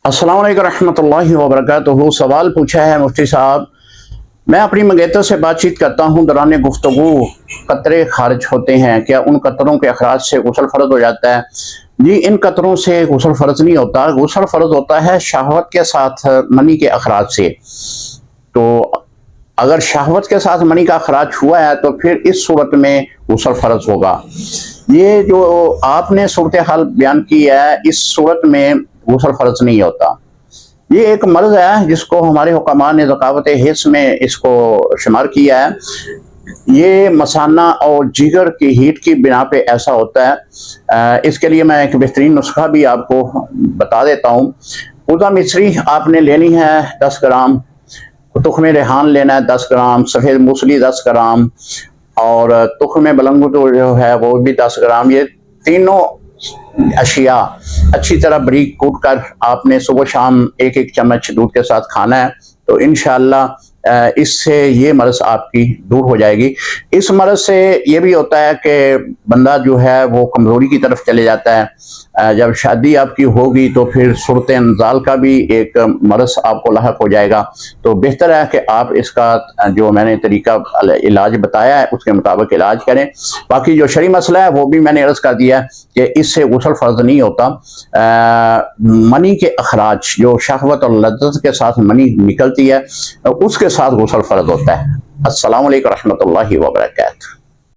अस्सलाम वालेकुम रहमतुल्लाहि व बरकातुहू। सवाल पूछा है मुफ्ती साहब, मैं अपनी मंगेतर से बातचीत करता हूँ, दौरान गुफ्तगू कतरे खारिज होते हैं, क्या उन कतरों के अखराज से गुस्ल फ़र्ज हो जाता है? जी, इन कतरों से गुस्ल फ़र्ज नहीं होता। गुस्ल फ़र्ज होता है शहवत के साथ मनी के अखराज से। तो अगर शहवत के साथ मनी का अखराज हुआ है तो फिर इस सूरत में गुस्ल फ़र्ज होगा। ये जो आपने सूरत हाल बयान की है, इस सूरत में गुस्ल फ़र्ज नहीं होता। ये एक मर्ज है जिसको हमारे हुक्मा ने ज़कावत हिस्स में इसको शुमार किया है। ये मसाना और जिगर की हीट की बिना पे ऐसा होता है। इसके लिए मैं एक बेहतरीन नुस्खा भी आपको बता देता हूँ। उदा मिश्री आपने लेनी है 10 ग्राम, तुख्म रेहान लेना है 10 ग्राम, सफ़ेद मूसली 10 ग्राम और तुख्म बलंगो जो है वो भी 10 ग्राम। ये तीनों अशिया अच्छी तरह बारीक कूट कर आपने सुबह शाम एक एक चम्मच दूध के साथ खाना है। तो इंशाअल्लाह इससे ये मर्ज आपकी दूर हो जाएगी। इस मर्ज से ये भी होता है कि बंदा जो है वो कमज़ोरी की तरफ चले जाता है। जब शादी आपकी होगी तो फिर सूरत इंजाल का भी एक मर्ज आपको लाहक हो जाएगा। तो बेहतर है कि आप इसका जो मैंने तरीका इलाज बताया है उसके मुताबिक इलाज करें। बाकी जो शरी मसला है वो भी मैंने अर्ज़ कर दिया है कि इससे गुस्ल फ़र्ज नहीं होता। मनी के अखराज जो शहवत और लज्जत के साथ मनी निकलती है उसके साथ गुस्ल फ़र्ज होता है। अस्सलामु अलैकुम रहमतुल्लाहि व बरकातुहू।